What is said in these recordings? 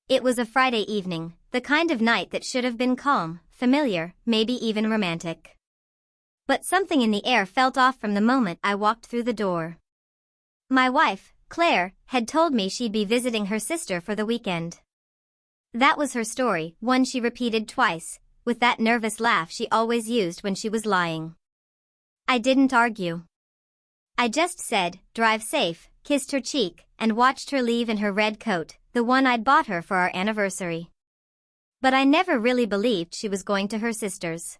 It was a Friday evening, the kind of night that should have been calm, familiar, maybe even romantic. But something in the air felt off from the moment I walked through the door. My wife, Claire, had told me she'd be visiting her sister for the weekend. That was her story, one she repeated twice, with that nervous laugh she always used when she was lying. I didn't argue. I just said, "Drive safe," kissed her cheek, and watched her leave in her red coat, the one I'd bought her for our anniversary. But I never really believed she was going to her sister's.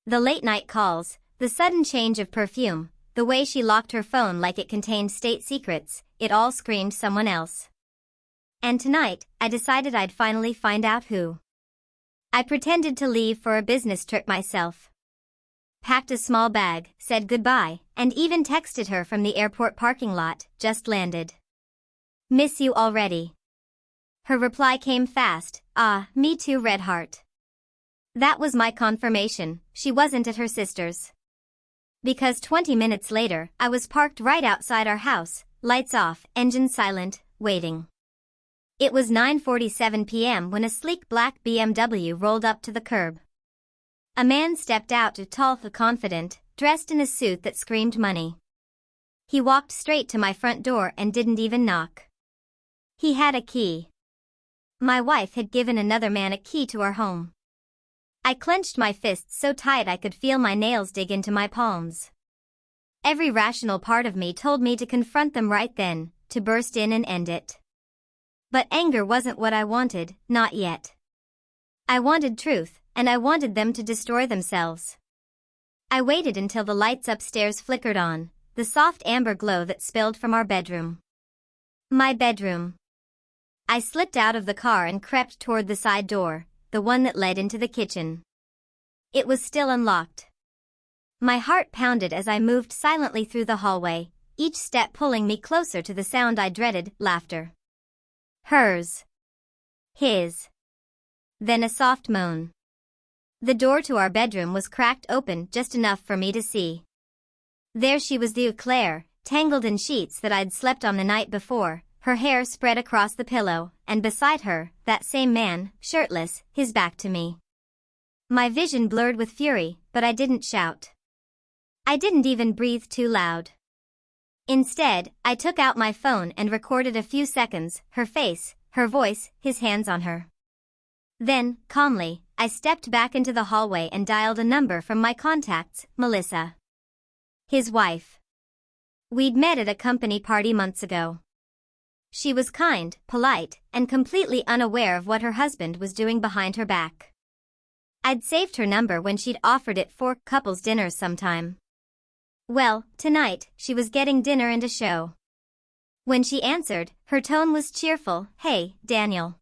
The late-night calls, the sudden change of perfume, the way she locked her phone like it contained state secrets, it all screamed someone else. And tonight, I decided I'd finally find out who. I pretended to leave for a business trip myself. Packed a small bag, said goodbye, and even texted her from the airport parking lot, "Just landed. Miss you already." Her reply came fast, "Ah, me too, red heart." That was my confirmation, she wasn't at her sister's. Because 20 minutes later, I was parked right outside our house, lights off, engine silent, waiting. It was 9:47 p.m. when a sleek black BMW rolled up to the curb. A man stepped out, tall, confident, dressed in a suit that screamed money. He walked straight to my front door and didn't even knock. He had a key. My wife had given another man a key to our home. I clenched my fists so tight I could feel my nails dig into my palms. Every rational part of me told me to confront them right then, to burst in and end it. But anger wasn't what I wanted, not yet. I wanted truth, and I wanted them to destroy themselves. I waited until the lights upstairs flickered on, the soft amber glow that spilled from our bedroom. My bedroom. I slipped out of the car and crept toward the side door, the one that led into the kitchen. It was still unlocked. My heart pounded as I moved silently through the hallway, each step pulling me closer to the sound I dreaded, laughter. Hers. His. Then a soft moan. The door to our bedroom was cracked open just enough for me to see. There she was, the Claire, tangled in sheets that I'd slept on the night before, her hair spread across the pillow, and beside her, that same man, shirtless, his back to me. My vision blurred with fury, but I didn't shout. I didn't even breathe too loud. Instead, I took out my phone and recorded a few seconds, her face, her voice, his hands on her. Then, calmly, I stepped back into the hallway and dialed a number from my contacts, Melissa. His wife. We'd met at a company party months ago. She was kind, polite, and completely unaware of what her husband was doing behind her back. I'd saved her number when she'd offered it for couples dinners sometime. Well, tonight, she was getting dinner and a show. When she answered, her tone was cheerful. "Hey, Daniel.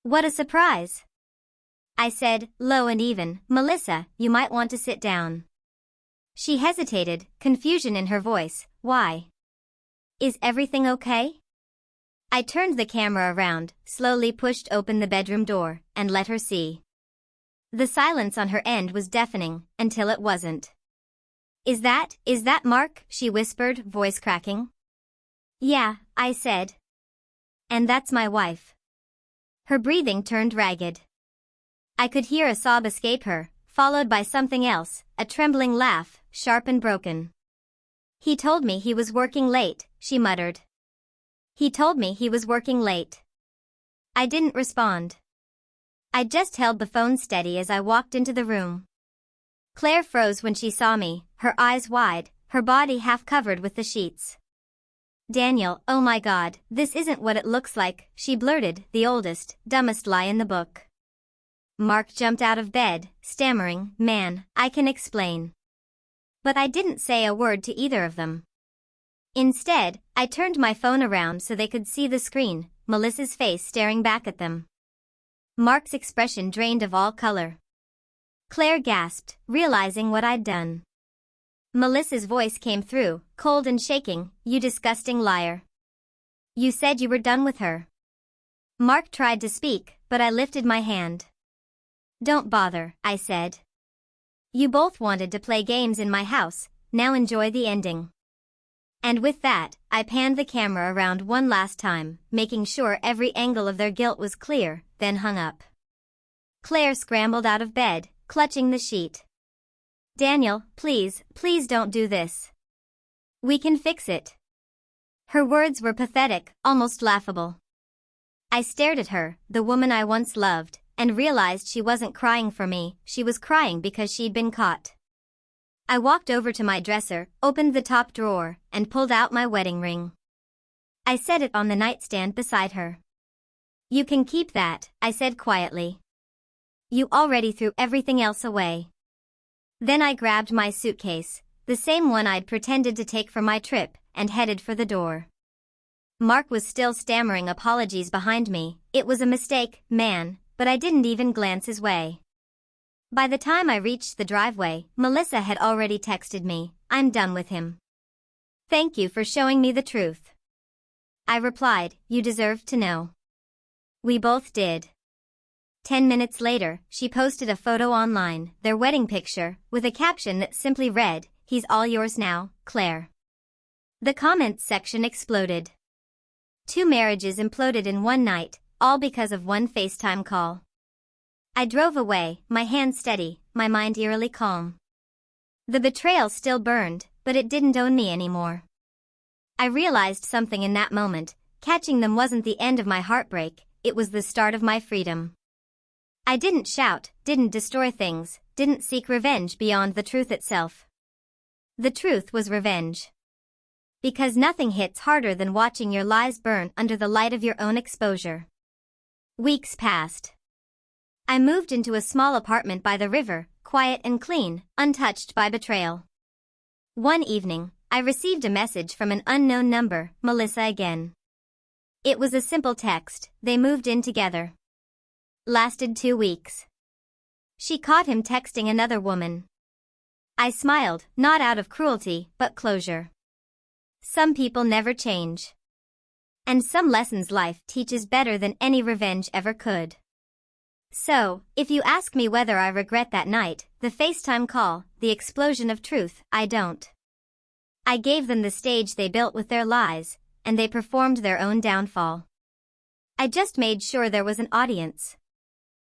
What a surprise." I said, low and even, "Melissa, you might want to sit down." She hesitated, confusion in her voice. "Why? Is everything okay?" I turned the camera around, slowly pushed open the bedroom door, and let her see. The silence on her end was deafening, until it wasn't. Is that Mark?" she whispered, voice cracking. "Yeah," I said. "And that's my wife." Her breathing turned ragged. I could hear a sob escape her, followed by something else, a trembling laugh, sharp and broken. "He told me he was working late," she muttered. "He told me he was working late." I didn't respond. I just held the phone steady as I walked into the room. Claire froze when she saw me, her eyes wide, her body half covered with the sheets. "Daniel, oh my God, this isn't what it looks like," she blurted, the oldest, dumbest lie in the book. Mark jumped out of bed, stammering, "Man, I can explain." But I didn't say a word to either of them. Instead, I turned my phone around so they could see the screen, Melissa's face staring back at them. Mark's expression drained of all color. Claire gasped, realizing what I'd done. Melissa's voice came through, cold and shaking, "You disgusting liar. You said you were done with her." Mark tried to speak, but I lifted my hand. "Don't bother," I said. "You both wanted to play games in my house, now enjoy the ending." And with that, I panned the camera around one last time, making sure every angle of their guilt was clear, then hung up. Claire scrambled out of bed, clutching the sheet. "Daniel, please, please don't do this. We can fix it." Her words were pathetic, almost laughable. I stared at her, the woman I once loved, and realized she wasn't crying for me, she was crying because she'd been caught. I walked over to my dresser, opened the top drawer, and pulled out my wedding ring. I set it on the nightstand beside her. "You can keep that," I said quietly. "You already threw everything else away." Then I grabbed my suitcase, the same one I'd pretended to take for my trip, and headed for the door. Mark was still stammering apologies behind me. "It was a mistake, man," but I didn't even glance his way. By the time I reached the driveway, Melissa had already texted me, "I'm done with him. Thank you for showing me the truth." I replied, "You deserved to know." We both did. 10 minutes later, she posted a photo online, their wedding picture, with a caption that simply read, "He's all yours now, Claire." The comments section exploded. 2 marriages imploded in one night, all because of one FaceTime call. I drove away, my hands steady, my mind eerily calm. The betrayal still burned, but it didn't own me anymore. I realized something in that moment. Catching them wasn't the end of my heartbreak, it was the start of my freedom. I didn't shout, didn't destroy things, didn't seek revenge beyond the truth itself. The truth was revenge. Because nothing hits harder than watching your lies burn under the light of your own exposure. Weeks passed. I moved into a small apartment by the river, quiet and clean, untouched by betrayal. One evening, I received a message from an unknown number, "Melissa again." It was a simple text, "They moved in together." Lasted 2 weeks. She caught him texting another woman. I smiled, not out of cruelty, but closure. Some people never change. And some lessons life teaches better than any revenge ever could. So, if you ask me whether I regret that night, the FaceTime call, the explosion of truth, I don't. I gave them the stage they built with their lies, and they performed their own downfall. I just made sure there was an audience.